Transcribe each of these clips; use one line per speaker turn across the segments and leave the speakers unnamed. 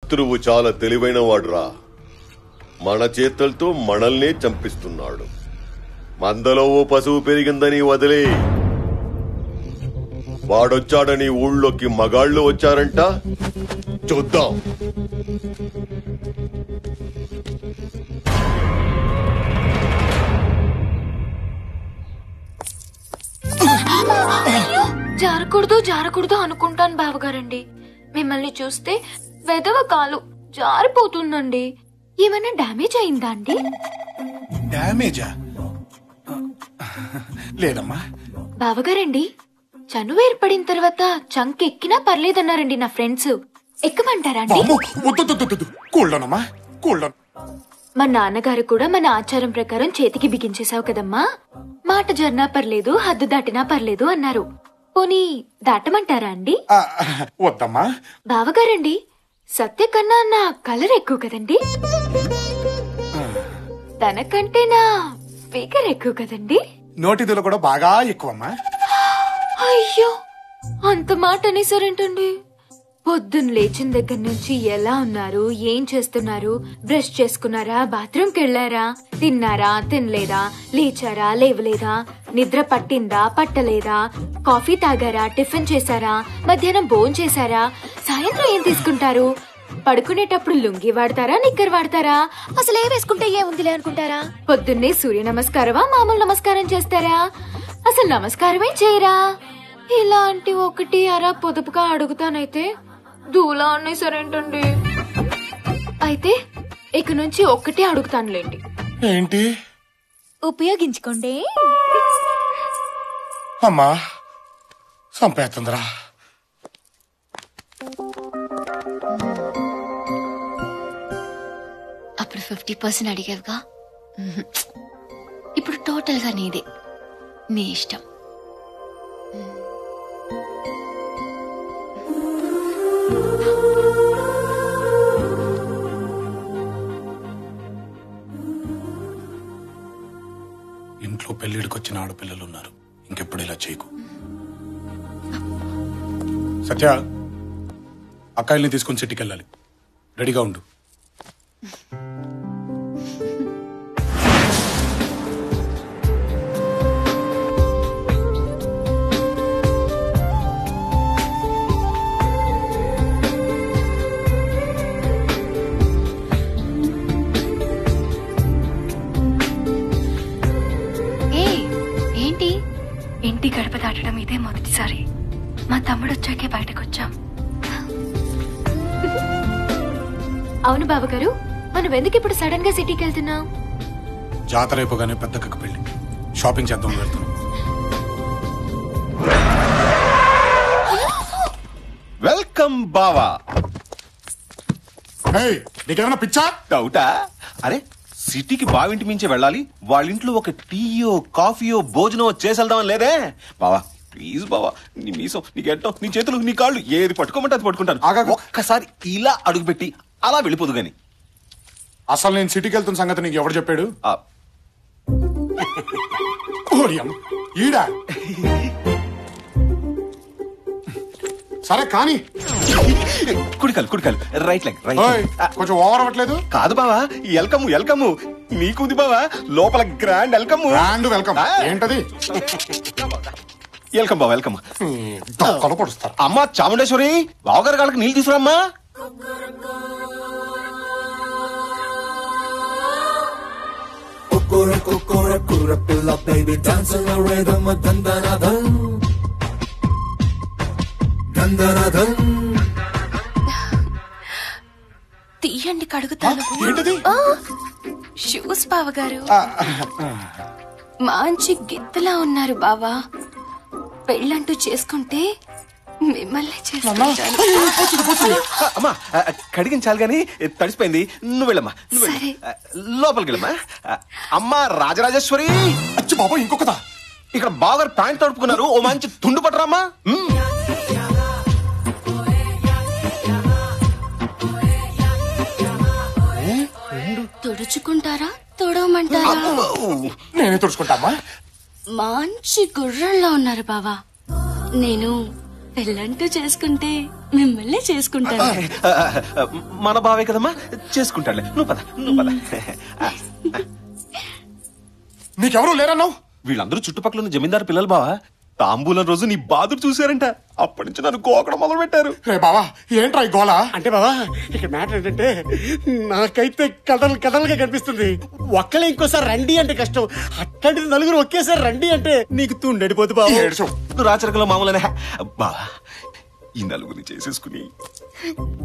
శత్రువు చాలా తెలివైన వాడురా. మన చేతులతో మనల్నే చంపిస్తున్నాడు. మందలో ఓ పశువు పెరిగిందని వదిలే. వాడొచ్చాడని ఊళ్ళోకి మగాళ్ళు వచ్చారంట. చూద్దాం.
జారకూడదు జారకూడదు అనుకుంటాను బావగారండి. మిమ్మల్ని చూస్తే వెదవ కాలు జారిపోతుందండి. ఏమైనా డ్యామేజ్ అయిందా అండి?
డ్యామేజా? లేదమ్మా.
బావగారండి, చనువు ఏర్పడిన తర్వాత చంక్ ఎక్కినా పర్లేదన్నారండి నా ఫ్రెండ్స్. ఎక్కమంటారా అండి?
కూల్డోనమ్మా, కూల్డోన్.
మా నాన్నగారు కూడా మన ఆచారం ప్రకారం చేతికి బిగించేశావు కదమ్మా. మాట జరినా పర్లేదు, హద్దు దాటినా పర్లేదు అన్నారు. పోనీ దాటమంటారా అండి?
వద్దమ్మా.
బావగారండి, సత్య కన్నా నా కలర్ ఎక్కువ కదండి. తనకంటే నా ఫిగర్ ఎక్కువ కదండి.
నోటిదులు కూడా బాగా ఎక్కువమ్మా.
అయ్యో, అంత మాట అనేసారేంటండి? పొద్దున్న లేచిన దగ్గర నుంచి ఎలా ఉన్నారు, ఏం చేస్తున్నారు, బ్రష్ చేసుకున్నారా, బాత్రూమ్కి వెళ్లారా, తిన్నారా, తినలేదా, లేచారా, లేవలేదా, నిద్ర పట్టిందా, పట్టలేదా, కాఫీ తాగారా, టిఫిన్ చేశారా, మధ్యాహ్నం భోజనం చేశారా, సాయంత్రం ఏం తీసుకుంటారు, పడుకునేటప్పుడు లుంగి వాడతారా, నిక్కర్ వాడతారా, అసలు ఏ వేసుకుంటే ఏముందిలే అనుకుంటారా, పొద్దున్నే సూర్య నమస్కారమా, మామూలు నమస్కారం చేస్తారా, అసలు నమస్కారమే చేయరా? ఇలాంటి ఒకటి అరా పొదుపుగా అడుగుతానైతే దూలా అనేసరేంటండి? అయితే ఇక నుంచి ఒక్కటే అడుగుతానులేండి.
ఏంటి?
ఉపయోగించుకోండి.
అమ్మా సంపేతంద్రా.
అప్పుడు 50% అడిగావుగా, ఇప్పుడు టోటల్ గా నీదే. నీ ఇష్టం.
ఇంట్లో పెళ్లిడికొచ్చిన ఆడపిల్లలున్నారు. ఇంకెప్పుడు ఇలా చేయకు. సత్య, అక్కాయిల్ని తీసుకుని సిటీకి వెళ్ళాలి. రెడీగా ఉండు.
ఇంటి గడప దాటడం ఇదే మొదటిసారి. మా తమ్ముడు వచ్చాకే బయటకు వచ్చాం. అవును బావగారు, మనం ఎందుకు ఇప్పుడు సడన్ గా సిటీకి వెళ్తున్నాం?
జాతర అయిపోగానే పెద్దక్కకు పెళ్లి, షాపింగ్ చేద్దాం వెళ్తున్నాం.
వెల్కమ్ బావా.
నీకేమైనా పిచ్చా?
డౌటా? అరే, సిటీకి బావింటి మించి వెళ్ళాలి, వాళ్ళింట్లో ఒక టీయో కాఫీయో భోజనో చేసేద్దామని లేదే బావా. ప్లీజ్ బావా, నీ మీసం, నీ గెట్టం, నీ చేతులు, నీ కాళ్ళు ఏది పట్టుకోమంటే అది పట్టుకుంటాను. ఒక్కసారి ఇలా అడుగుపెట్టి అలా వెళ్ళిపోదు గాని.
అసలు నేను సిటీకి వెళ్తున్న సంగతి నీకు ఎవరు చెప్పాడు? ఈడా. సరే కానీ
కుడికాలు కుడికాలు, రైట్ లెగ్ రైట్.
కొంచెం ఓవర్ అవ్వట్లేదు?
కాదు బావా, వెల్కమ్ వెల్కమ్. నీకుంది బావా లోపల గ్రాండ్ వెల్కమ్.
గ్రాండ్ వెల్కమ్ ఏంటది?
వెల్కమ్ బావా, వెల్కమ్.
పడుస్తారు.
అమ్మా చాముండేశ్వరి, బావగారి కాళ్ళకి నీళ్ళు తీసుకురామ్మా.
తీయండి కడుగుతాను. షూస్ బావగారు. మంచి గిత్తలా ఉన్నారు బావా. పెళ్ళంటూ చేసుకుంటే మిమ్మల్ని చేసుకుంటాను.
అమ్మా కడిగించాలి గాని తడిసిపోయింది. నువ్వు వెళ్ళమ్మా, నువ్వు లోపలికి వెళ్ళమ్మా. అమ్మా రాజరాజేశ్వరి.
అచ్చి బాబా, ఇంకొకదా?
ఇక్కడ బావగారు ప్యాంట్ తడుపుకున్నారు, ఓ మంచి తుండు పట్టరామ్మా.
తుడుచుకుంటారా, తుడవమంటారా?
నేనే తుడుచుకుంటామా.
మంచి గుర్రంలో ఉన్నారు బావా. నేను
పెళ్ళంటూ చేసుకుంటే మిమ్మల్ని చేసుకుంటాను.
మన బావే కదమ్మా, చేసుకుంటాడులే. నువ్వు పద.
నీకెవరూ లేరన్నావు?
వీళ్ళందరూ చుట్టుపక్కల ఉన్న జమీందారు పిల్లలు బావా. తాంబూలం రోజు నీ బాధలు చూశారంట. అప్పటి నుంచి నన్ను గోకడం మొదలు పెట్టారు.
రే బావా, ఏంట్రా ఈ గోళ?
అంటే బాబా ఇక్కడ మ్యాటర్ ఏంటంటే నాకైతే కథలుగా కనిపిస్తుంది. ఒక్కలే ఇంకోసారి రండి అంటే కష్టం, అట్లాంటి నలుగురు ఒకేసారి రండి అంటే నీకు తుండడిపోతు బాబు.
నువ్వు రాచరికలో మామూలనే బావా. ఈ నలుగురిని చేసేసుకుని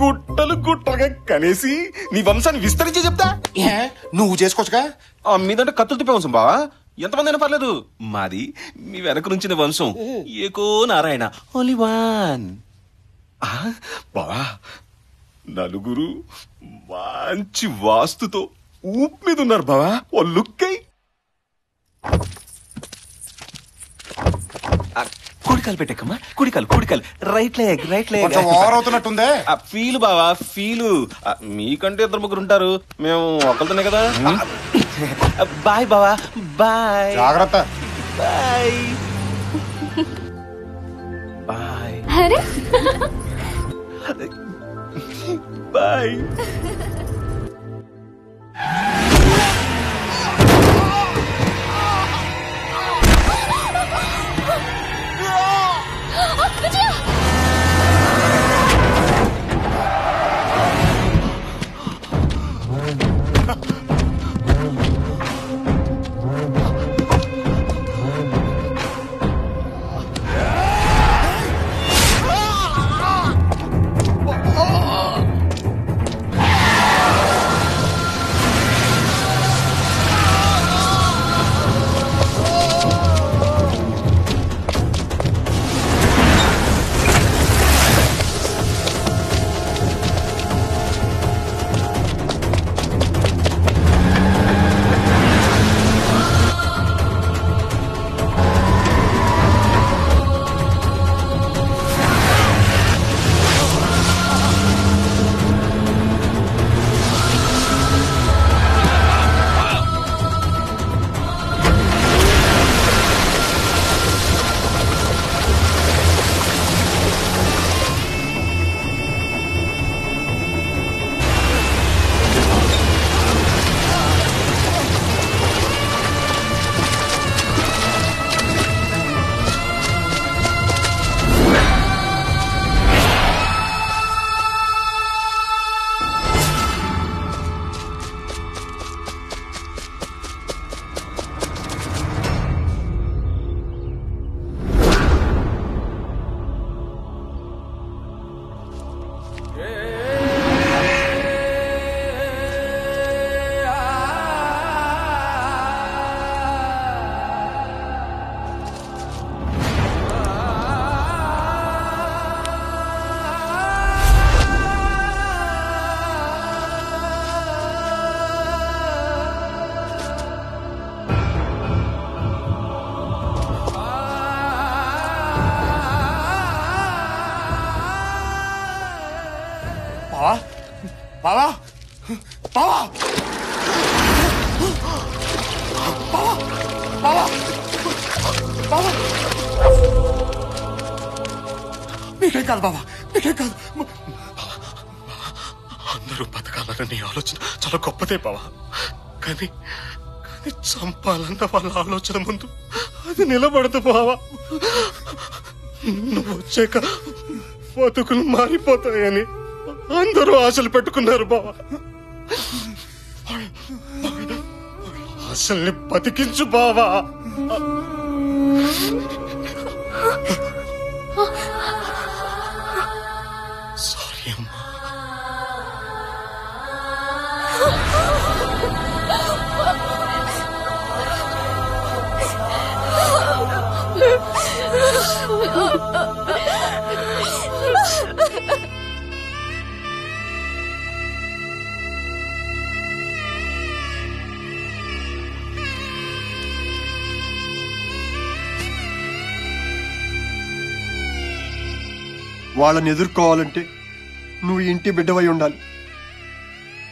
గుట్టలుగా కనేసి నీ వంశాన్ని విస్తరించి చెప్తా.
నువ్వు చేసుకోవచ్చుగా.
మీదంటే కత్తులు తిప్పే వంశం బావా. ఎంతమంది అయినా పర్లేదు. మాది మీ వెనక నుంచిన వంశం. ఏకో నారాయణ, ఓన్లీ వన్. బావా, నలుగురు మంచి వాస్తుతో ఊపు మీద ఉన్నారు బావా. ఓ లుక్కై కుడికాలు పెట్టకమ్మా. కుడికాలు. Right leg.
కొంచెం ఓవర్ అవుతున్నట్టుందే.
ఫీల్ బావా, ఫీలు. మీకంటే 2-3 ఉంటారు, మేము ఒకరితోనే కదా. బాయ్ బావా, బాయ్.
జాగ్రత్త.
బాయ్.
అరే
బాయ్.
బావా, బావా, బావా, బావా, బావా. నీకేం కాదు బావా, నీకేం కాదు. అందరూ బతకాలన్న నీ ఆలోచన చాలా గొప్పదే బావా. కానీ చంపాలన్న వాళ్ళ ఆలోచన ముందు అది నిలబడదు బావా. నువ్వు వచ్చాక బతుకులు మారిపోతాయని అందరూ ఆశలు పెట్టుకున్నారు బావా. ఆశల్ని బతికించు బావా. సారీ అమ్మా.
వాళ్ళని ఎదుర్కోవాలంటే నువ్వు ఇంటి బిడ్డవై ఉండాలి.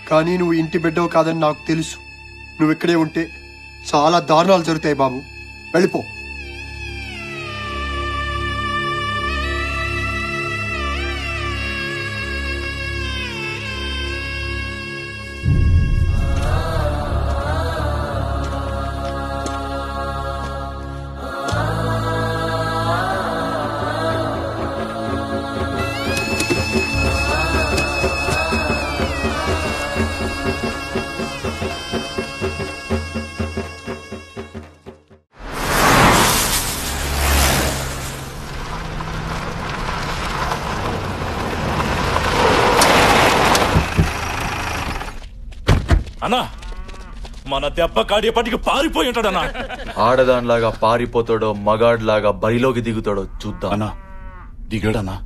కానీ నువ్వు ఇంటి బిడ్డవు కాదని నాకు తెలుసు. నువ్వు ఇక్కడే ఉంటే చాలా దారుణాలు జరుగుతాయి బాబు. వెళ్ళిపో.
అన్నా మన దెబ్బ కాడేపటికి పారిపోయి ఉంటాడన్నా.
ఆడదానిలాగా పారిపోతాడో మగాడ్లాగా బరిలోకి దిగుతాడో చూద్దాం.
అన్నా దిగాడన్నా.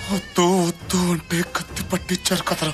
వద్దు అంటే కత్తి పట్టించారు కదరా.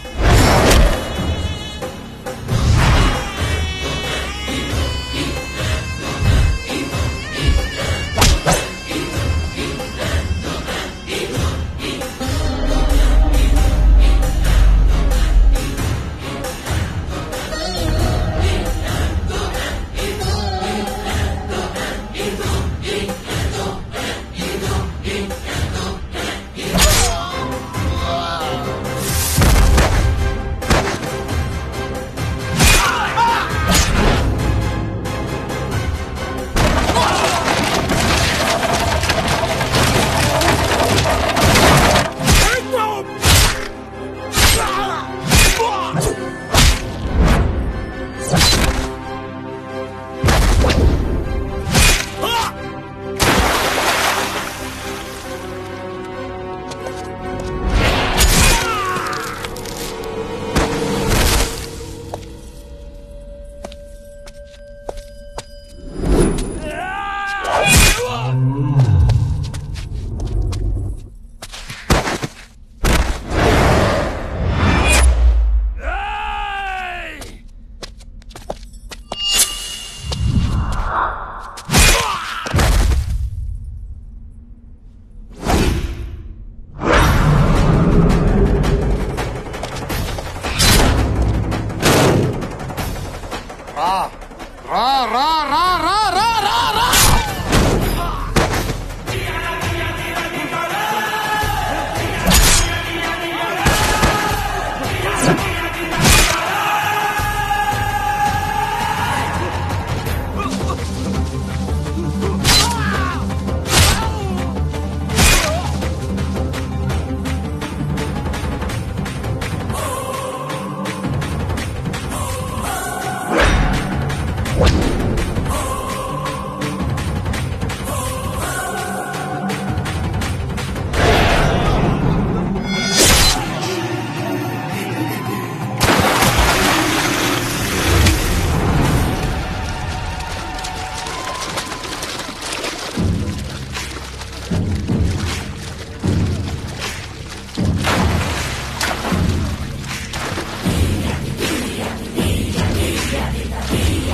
రా రా రా రా రా